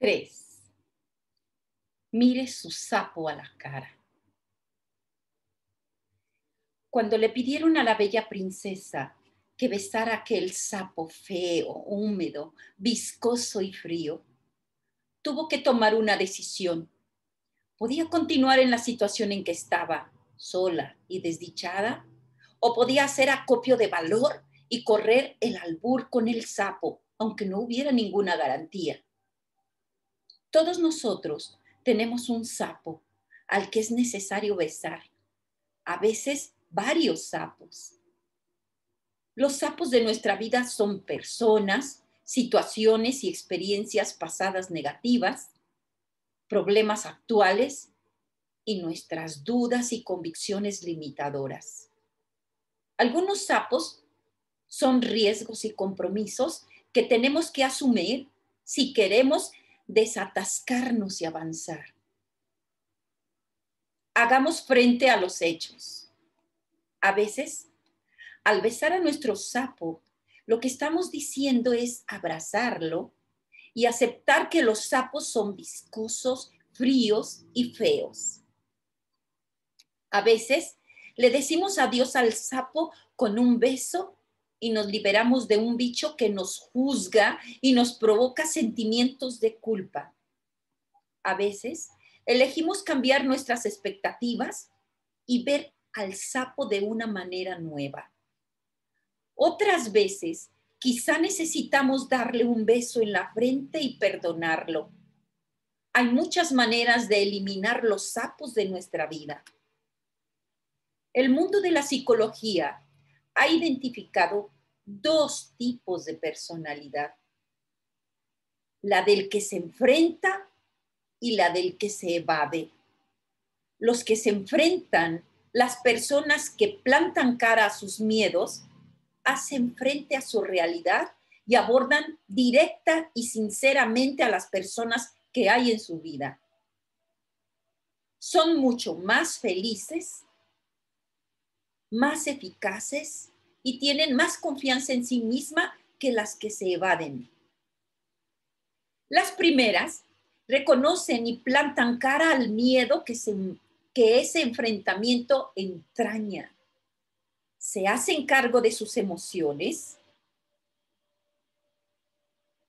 3. Mire su sapo a la cara. Cuando le pidieron a la bella princesa que besara aquel sapo feo, húmedo, viscoso y frío, tuvo que tomar una decisión. ¿Podía continuar en la situación en que estaba, sola y desdichada? ¿O podía hacer acopio de valor y correr el albur con el sapo, aunque no hubiera ninguna garantía? Todos nosotros tenemos un sapo al que es necesario besar, a veces varios sapos. Los sapos de nuestra vida son personas, situaciones y experiencias pasadas negativas, problemas actuales y nuestras dudas y convicciones limitadoras. Algunos sapos son riesgos y compromisos que tenemos que asumir si queremos desatascarnos y avanzar. Hagamos frente a los hechos. A veces, al besar a nuestro sapo, lo que estamos diciendo es abrazarlo y aceptar que los sapos son viscosos, fríos y feos. A veces, le decimos adiós al sapo con un beso y nos liberamos de un bicho que nos juzga y nos provoca sentimientos de culpa. A veces, elegimos cambiar nuestras expectativas y ver al sapo de una manera nueva. Otras veces, quizá necesitamos darle un beso en la frente y perdonarlo. Hay muchas maneras de eliminar los sapos de nuestra vida. El mundo de la psicología ha identificado dos tipos de personalidad: la del que se enfrenta y la del que se evade. Los que se enfrentan, las personas que plantan cara a sus miedos, hacen frente a su realidad y abordan directa y sinceramente a las personas que hay en su vida. Son mucho más felices, más eficaces y tienen más confianza en sí misma que las que se evaden. Las primeras reconocen y plantan cara al miedo que ese enfrentamiento entraña. Se hacen cargo de sus emociones.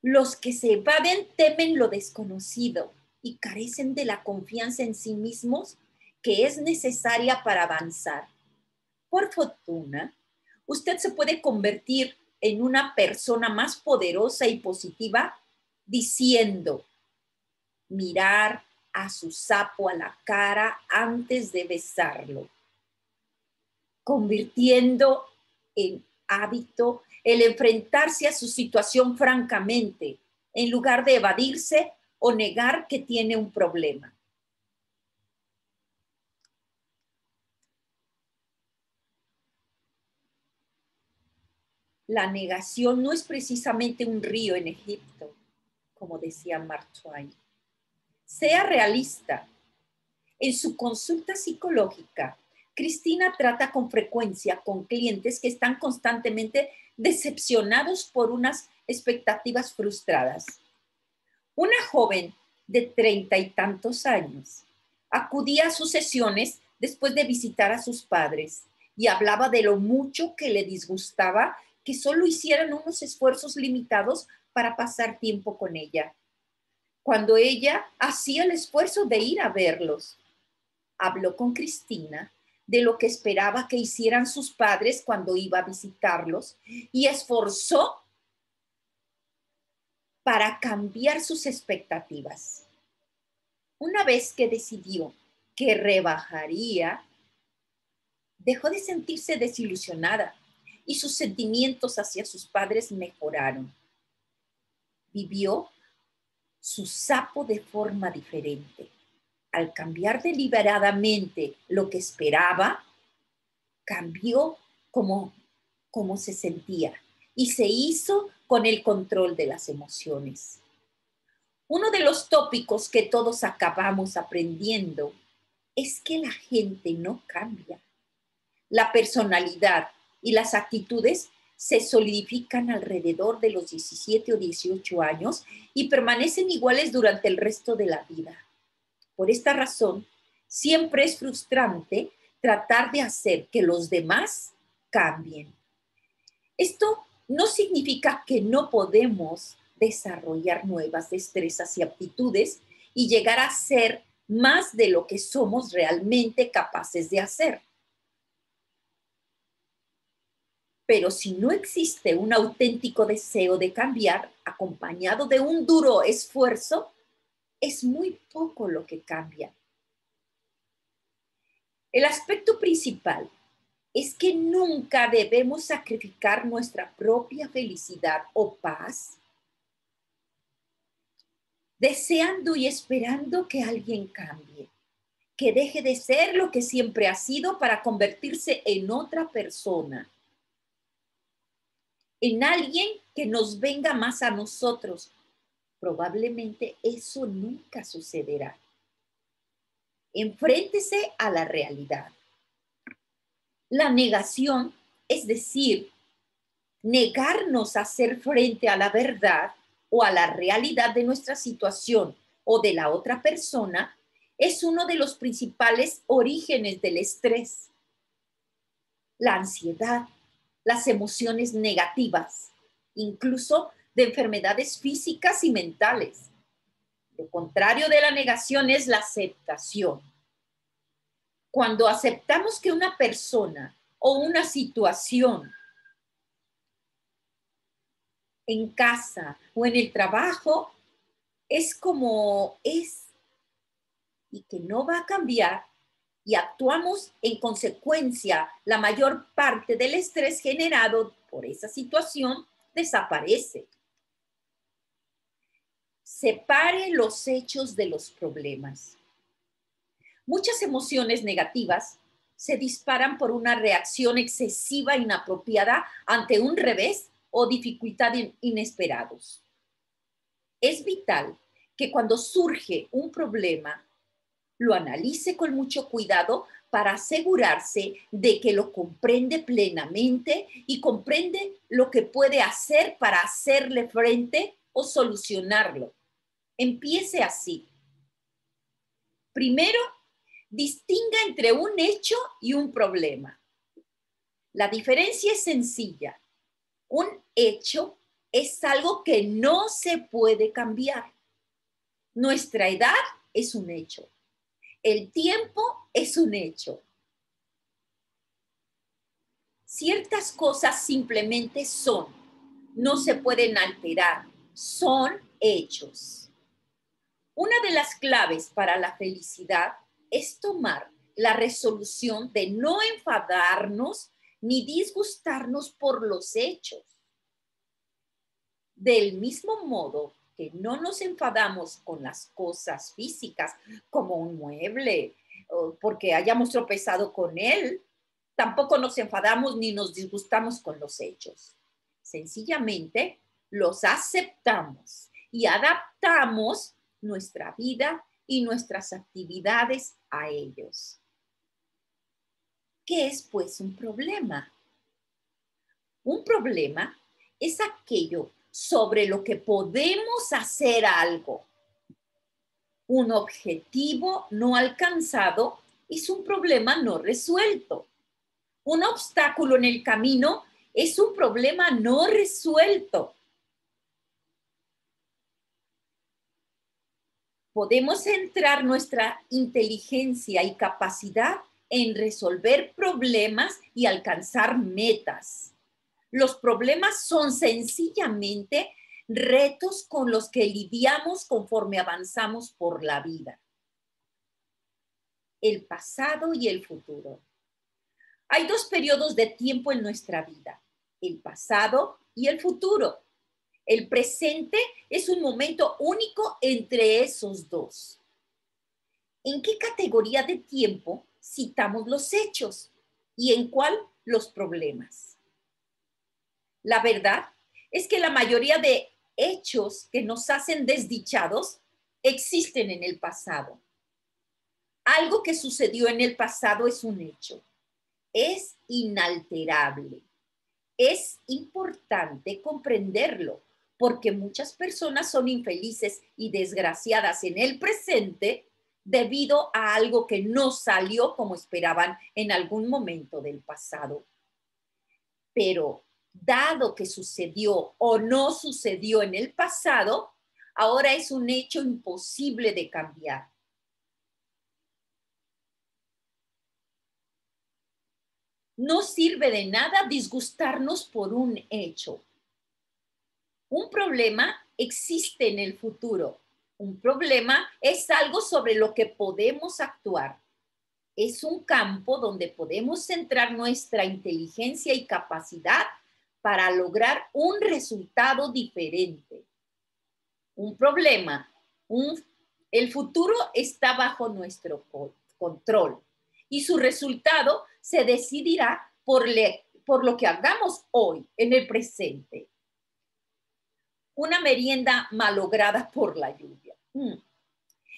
Los que se evaden temen lo desconocido y carecen de la confianza en sí mismos que es necesaria para avanzar. Por fortuna, usted se puede convertir en una persona más poderosa y positiva diciendo: mirar a su sapo a la cara antes de besarlo, convirtiendo en hábito el enfrentarse a su situación francamente, en lugar de evadirse o negar que tiene un problema. La negación no es precisamente un río en Egipto, como decía Mark Twain. Sea realista. En su consulta psicológica, Cristina trata con frecuencia con clientes que están constantemente decepcionados por unas expectativas frustradas. Una joven de 30 y tantos años acudía a sus sesiones después de visitar a sus padres y hablaba de lo mucho que le disgustaba que solo hicieran unos esfuerzos limitados para pasar tiempo con ella, cuando ella hacía el esfuerzo de ir a verlos. Habló con Cristina de lo que esperaba que hicieran sus padres cuando iba a visitarlos y esforzó para cambiar sus expectativas. Una vez que decidió que rebajaría, dejó de sentirse desilusionada y sus sentimientos hacia sus padres mejoraron. Vivió su sapo de forma diferente. Al cambiar deliberadamente lo que esperaba, cambió como se sentía y se hizo con el control de las emociones. Uno de los tópicos que todos acabamos aprendiendo es que la gente no cambia. La personalidad y las actitudes se solidifican alrededor de los 17 o 18 años y permanecen iguales durante el resto de la vida. Por esta razón, siempre es frustrante tratar de hacer que los demás cambien. Esto no significa que no podemos desarrollar nuevas destrezas y aptitudes y llegar a ser más de lo que somos realmente capaces de hacer. Pero si no existe un auténtico deseo de cambiar, acompañado de un duro esfuerzo, es muy poco lo que cambia. El aspecto principal es que nunca debemos sacrificar nuestra propia felicidad o paz deseando y esperando que alguien cambie, que deje de ser lo que siempre ha sido para convertirse en otra persona, en alguien que nos venga más a nosotros. Probablemente eso nunca sucederá. Enfréntese a la realidad. La negación, es decir, negarnos a hacer frente a la verdad o a la realidad de nuestra situación o de la otra persona, es uno de los principales orígenes del estrés. La ansiedad, las emociones negativas, incluso de enfermedades físicas y mentales. Lo contrario de la negación es la aceptación. Cuando aceptamos que una persona o una situación en casa o en el trabajo es como es y que no va a cambiar y actuamos en consecuencia, la mayor parte del estrés generado por esa situación desaparece. Separe los hechos de los problemas. Muchas emociones negativas se disparan por una reacción excesiva, inapropiada ante un revés o dificultad inesperados. Es vital que cuando surge un problema, lo analice con mucho cuidado para asegurarse de que lo comprende plenamente y comprende lo que puede hacer para hacerle frente o solucionarlo. Empiece así. Primero, distinga entre un hecho y un problema. La diferencia es sencilla. Un hecho es algo que no se puede cambiar. Nuestra edad es un hecho. El tiempo es un hecho. Ciertas cosas simplemente son, no se pueden alterar, son hechos. Una de las claves para la felicidad es tomar la resolución de no enfadarnos ni disgustarnos por los hechos. Del mismo modo que no nos enfadamos con las cosas físicas, como un mueble, porque hayamos tropezado con él, tampoco nos enfadamos ni nos disgustamos con los hechos. Sencillamente los aceptamos y adaptamos nuestra vida y nuestras actividades a ellos. ¿Qué es, pues, un problema? Un problema es aquello sobre lo que podemos hacer algo. Un objetivo no alcanzado es un problema no resuelto. Un obstáculo en el camino es un problema no resuelto. Podemos centrar nuestra inteligencia y capacidad en resolver problemas y alcanzar metas. Los problemas son sencillamente retos con los que lidiamos conforme avanzamos por la vida. El pasado y el futuro. Hay dos periodos de tiempo en nuestra vida, el pasado y el futuro. El presente es un momento único entre esos dos. ¿En qué categoría de tiempo citamos los hechos y en cuál los problemas? La verdad es que la mayoría de hechos que nos hacen desdichados existen en el pasado. Algo que sucedió en el pasado es un hecho. Es inalterable. Es importante comprenderlo porque muchas personas son infelices y desgraciadas en el presente debido a algo que no salió como esperaban en algún momento del pasado. Pero dado que sucedió o no sucedió en el pasado, ahora es un hecho imposible de cambiar. No sirve de nada disgustarnos por un hecho. Un problema existe en el futuro. Un problema es algo sobre lo que podemos actuar. Es un campo donde podemos centrar nuestra inteligencia y capacidad para lograr un resultado diferente. Un problema, el futuro está bajo nuestro control y su resultado se decidirá por lo que hagamos hoy en el presente. Una merienda malograda por la lluvia.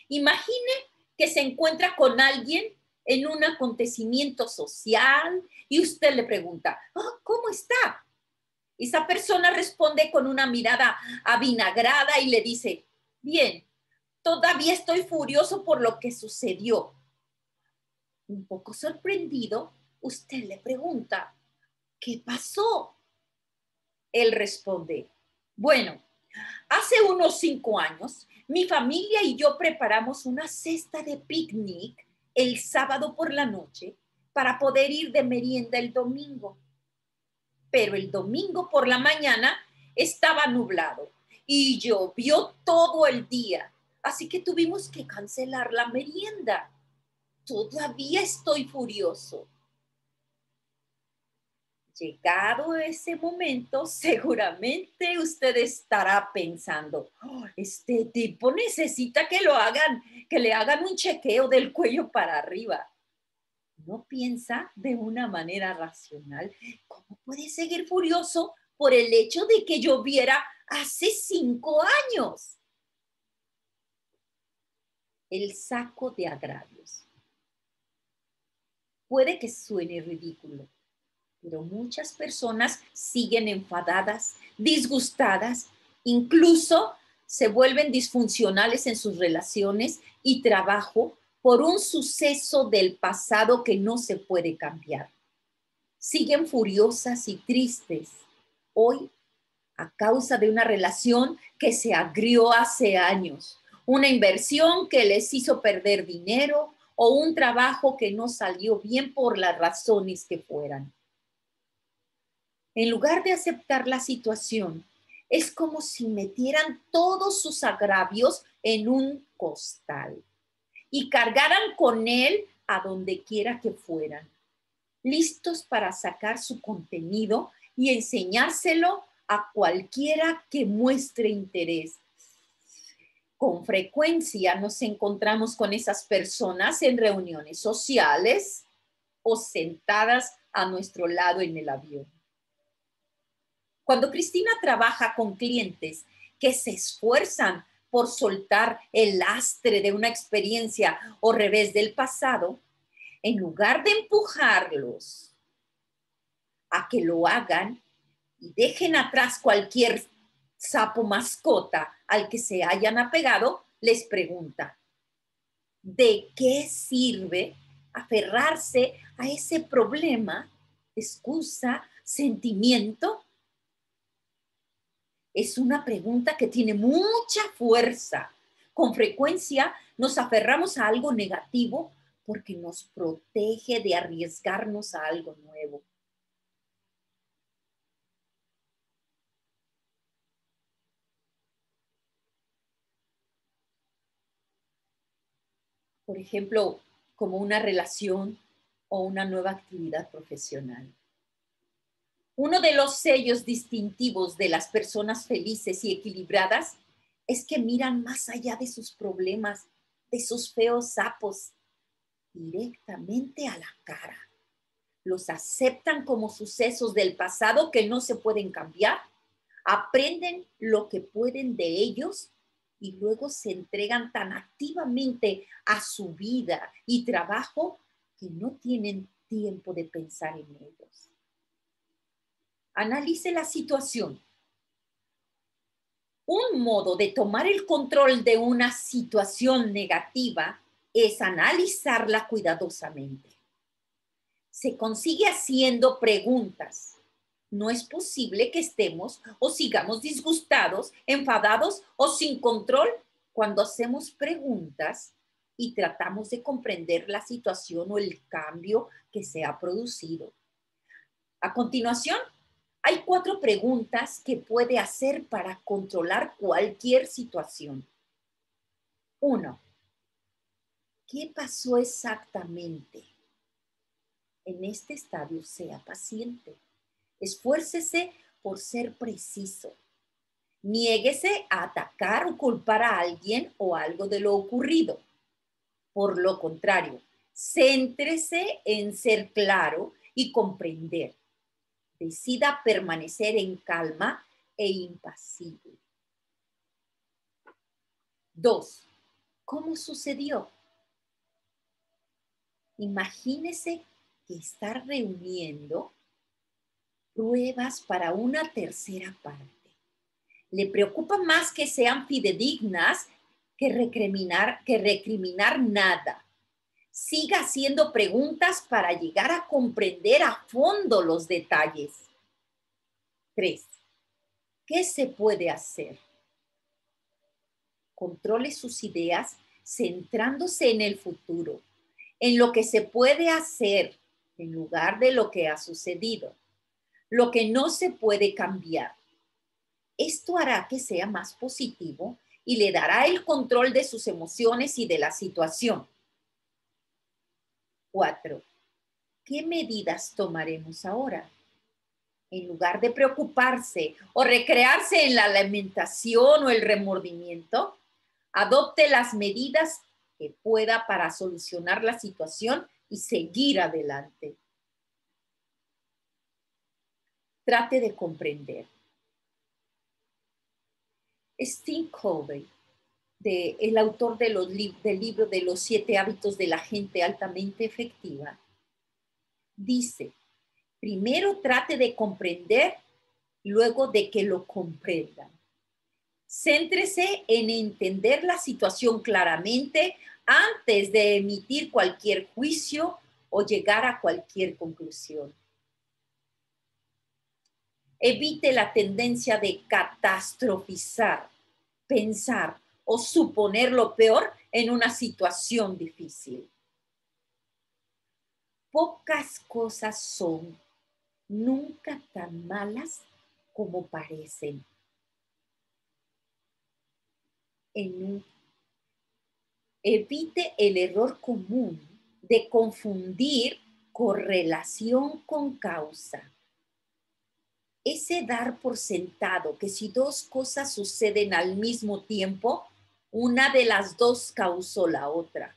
Imagine que se encuentra con alguien en un acontecimiento social y usted le pregunta, oh, ¿cómo está? Esa persona responde con una mirada avinagrada y le dice, bien, todavía estoy furioso por lo que sucedió. Un poco sorprendido, usted le pregunta, ¿qué pasó? Él responde, bueno, hace unos 5 años, mi familia y yo preparamos una cesta de picnic el sábado por la noche para poder ir de merienda el domingo. Pero el domingo por la mañana estaba nublado y llovió todo el día, así que tuvimos que cancelar la merienda. Todavía estoy furioso. Llegado ese momento, seguramente usted estará pensando, oh, este tipo necesita que le hagan un chequeo del cuello para arriba. No piensa de una manera racional. ¿Cómo puede seguir furioso por el hecho de que lloviera hace 5 años? El saco de agravios. Puede que suene ridículo, pero muchas personas siguen enfadadas, disgustadas, incluso se vuelven disfuncionales en sus relaciones y trabajo por un suceso del pasado que no se puede cambiar. Siguen furiosas y tristes hoy a causa de una relación que se agrió hace años, una inversión que les hizo perder dinero o un trabajo que no salió bien por las razones que fueran. En lugar de aceptar la situación, es como si metieran todos sus agravios en un costal y cargaran con él a donde quiera que fueran, listos para sacar su contenido y enseñárselo a cualquiera que muestre interés. Con frecuencia nos encontramos con esas personas en reuniones sociales o sentadas a nuestro lado en el avión. Cuando Cristina trabaja con clientes que se esfuerzan por soltar el lastre de una experiencia o revés del pasado, en lugar de empujarlos a que lo hagan y dejen atrás cualquier sapo mascota al que se hayan apegado, les pregunta, ¿de qué sirve aferrarse a ese problema, excusa, sentimiento? Es una pregunta que tiene mucha fuerza. Con frecuencia nos aferramos a algo negativo porque nos protege de arriesgarnos a algo nuevo. Por ejemplo, como una relación o una nueva actividad profesional. Uno de los sellos distintivos de las personas felices y equilibradas es que miran más allá de sus problemas, de sus feos sapos, directamente a la cara. Los aceptan como sucesos del pasado que no se pueden cambiar, aprenden lo que pueden de ellos y luego se entregan tan activamente a su vida y trabajo que no tienen tiempo de pensar en ellos. Analice la situación. Un modo de tomar el control de una situación negativa es analizarla cuidadosamente. Se consigue haciendo preguntas. No es posible que estemos o sigamos disgustados, enfadados o sin control cuando hacemos preguntas y tratamos de comprender la situación o el cambio que se ha producido. A continuación, hay 4 preguntas que puede hacer para controlar cualquier situación. 1. ¿Qué pasó exactamente? En este estadio, sea paciente. Esfuércese por ser preciso. Niéguese a atacar o culpar a alguien o algo de lo ocurrido. Por lo contrario, céntrese en ser claro y comprender. Decida permanecer en calma e impasible. 2. ¿Cómo sucedió? Imagínese que está reuniendo pruebas para una tercera parte. Le preocupa más que sean fidedignas que recriminar nada. Siga haciendo preguntas para llegar a comprender a fondo los detalles. 3. ¿Qué se puede hacer? Controle sus ideas centrándose en el futuro, en lo que se puede hacer en lugar de lo que ha sucedido, lo que no se puede cambiar. Esto hará que sea más positivo y le dará el control de sus emociones y de la situación. 4. ¿Qué medidas tomaremos ahora? En lugar de preocuparse o recrearse en la lamentación o el remordimiento, adopte las medidas que pueda para solucionar la situación y seguir adelante. Trate de comprender. Stephen Covey, el autor del libro de los 7 hábitos de la gente altamente efectiva, dice, primero trate de comprender, luego de que lo comprendan. Céntrese en entender la situación claramente antes de emitir cualquier juicio o llegar a cualquier conclusión. Evite la tendencia de catastrofizar, pensar o suponer lo peor en una situación difícil. Pocas cosas son nunca tan malas como parecen. Evite el error común de confundir correlación con causa. Ese dar por sentado que si 2 cosas suceden al mismo tiempo, una de las 2 causó la otra.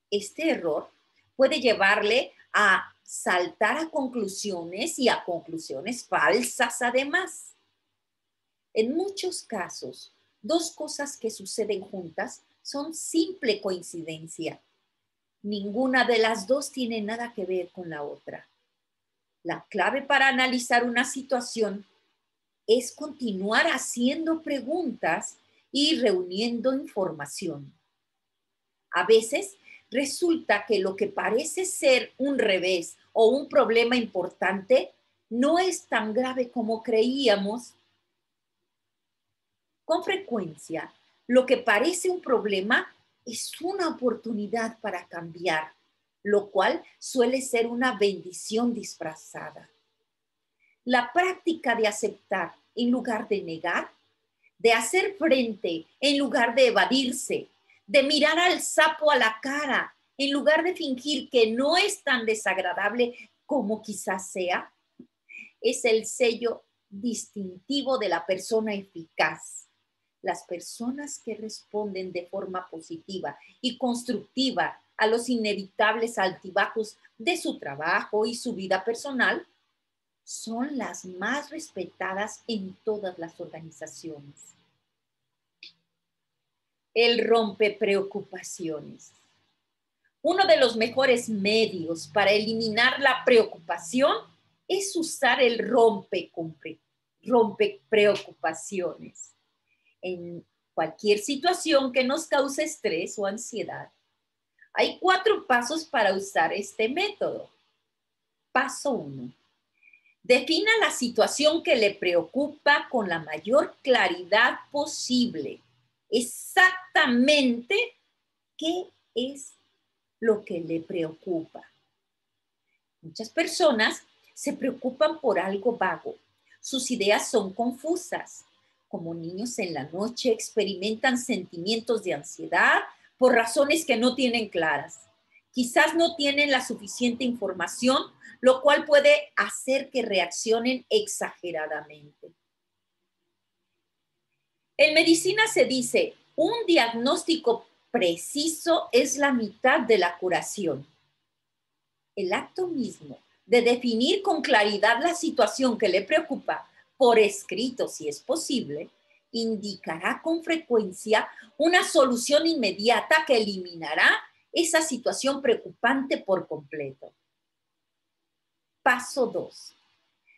Este error puede llevarle a saltar a conclusiones y a conclusiones falsas además. En muchos casos, 2 cosas que suceden juntas son simple coincidencia. Ninguna de las 2 tiene nada que ver con la otra. La clave para analizar una situación es continuar haciendo preguntas y reuniendo información. A veces resulta que lo que parece ser un revés o un problema importante no es tan grave como creíamos. Con frecuencia, lo que parece un problema es una oportunidad para cambiar, lo cual suele ser una bendición disfrazada. La práctica de aceptar en lugar de negar, de hacer frente en lugar de evadirse, de mirar al sapo a la cara en lugar de fingir que no es tan desagradable como quizás sea, es el sello distintivo de la persona eficaz. Las personas que responden de forma positiva y constructiva a los inevitables altibajos de su trabajo y su vida personal son las más respetadas en todas las organizaciones. El rompepreocupaciones. Uno de los mejores medios para eliminar la preocupación es usar el rompe preocupaciones. En cualquier situación que nos cause estrés o ansiedad, hay 4 pasos para usar este método. Paso 1. Defina la situación que le preocupa con la mayor claridad posible. Exactamente qué es lo que le preocupa. Muchas personas se preocupan por algo vago. Sus ideas son confusas. Como niños en la noche experimentan sentimientos de ansiedad por razones que no tienen claras. Quizás no tienen la suficiente información, lo cual puede hacer que reaccionen exageradamente. En medicina se dice, un diagnóstico preciso es la mitad de la curación. El acto mismo de definir con claridad la situación que le preocupa, por escrito si es posible, indicará con frecuencia una solución inmediata que eliminará esa situación preocupante por completo. Paso 2.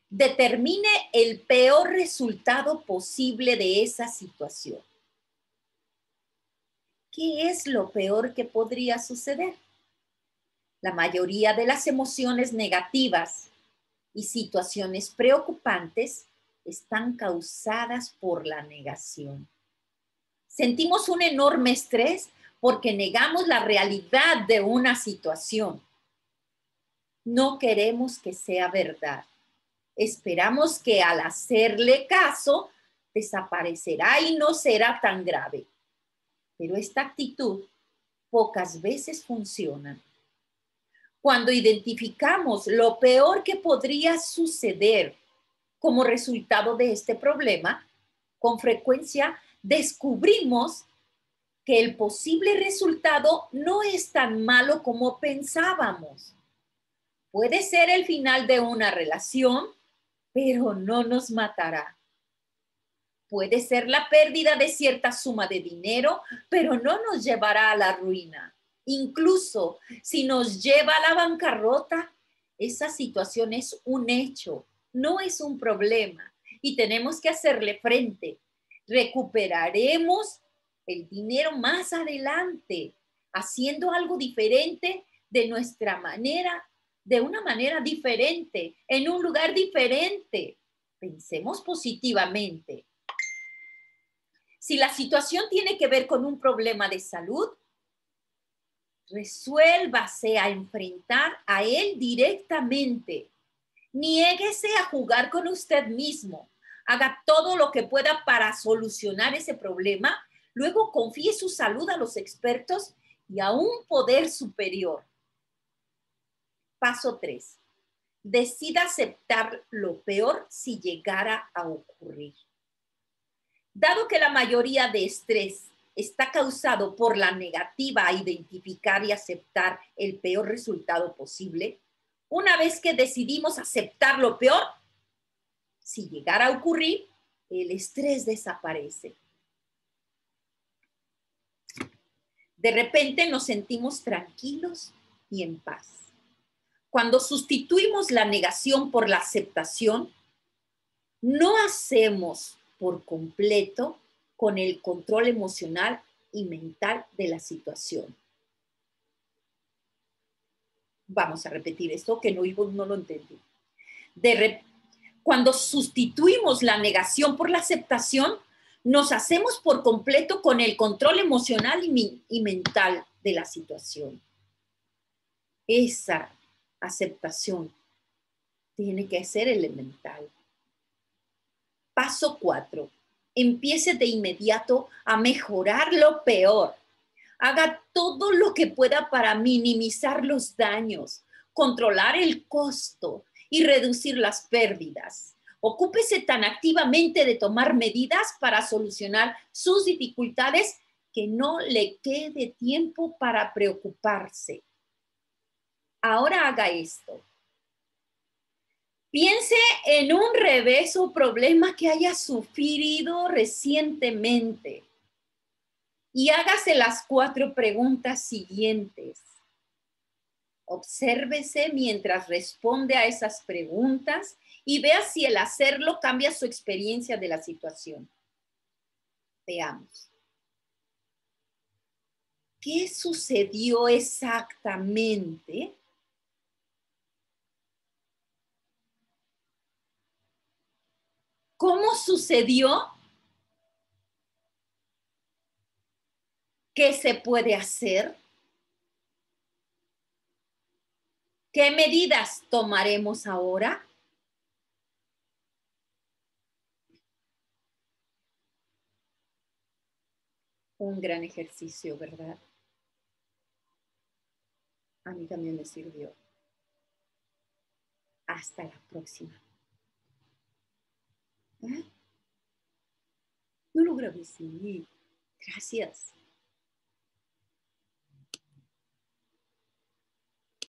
Determine el peor resultado posible de esa situación. ¿Qué es lo peor que podría suceder? La mayoría de las emociones negativas y situaciones preocupantes están causadas por la negación. Sentimos un enorme estrés porque negamos la realidad de una situación. No queremos que sea verdad. Esperamos que al hacerle caso desaparecerá y no será tan grave. Pero esta actitud pocas veces funciona. Cuando identificamos lo peor que podría suceder como resultado de este problema, con frecuencia descubrimos que el posible resultado no es tan malo como pensábamos. Puede ser el final de una relación, pero no nos matará. Puede ser la pérdida de cierta suma de dinero, pero no nos llevará a la ruina. Incluso si nos lleva a la bancarrota, esa situación es un hecho, no es un problema y tenemos que hacerle frente. Recuperaremos el dinero más adelante, haciendo algo diferente de nuestra manera, de una manera diferente, en un lugar diferente. Pensemos positivamente. Si la situación tiene que ver con un problema de salud, resuélvase a enfrentar a él directamente. Niéguese a jugar con usted mismo. Haga todo lo que pueda para solucionar ese problema. Luego confíe su salud a los expertos y a un poder superior. Paso 3. Decida aceptar lo peor si llegara a ocurrir. Dado que la mayoría de estrés está causado por la negativa a identificar y aceptar el peor resultado posible, una vez que decidimos aceptar lo peor, si llegara a ocurrir, el estrés desaparece. De repente nos sentimos tranquilos y en paz. Cuando sustituimos la negación por la aceptación, no hacemos por completo con el control emocional y mental de la situación. Vamos a repetir esto que no lo entendí. Cuando sustituimos la negación por la aceptación, nos hacemos por completo con el control emocional y mental de la situación. Esa aceptación tiene que ser elemental. Paso 4. Empiece de inmediato a mejorar lo peor. Haga todo lo que pueda para minimizar los daños, controlar el costo y reducir las pérdidas. Ocúpese tan activamente de tomar medidas para solucionar sus dificultades que no le quede tiempo para preocuparse. Ahora haga esto. Piense en un revés o problema que haya sufrido recientemente y hágase las 4 preguntas siguientes. Obsérvese mientras responde a esas preguntas y vea si el hacerlo cambia su experiencia de la situación. Veamos. ¿Qué sucedió exactamente? ¿Cómo sucedió? ¿Qué se puede hacer? ¿Qué medidas tomaremos ahora? Un gran ejercicio, ¿verdad? A mí también me sirvió. Hasta la próxima. ¿Eh? No lo grabé, sí. Gracias.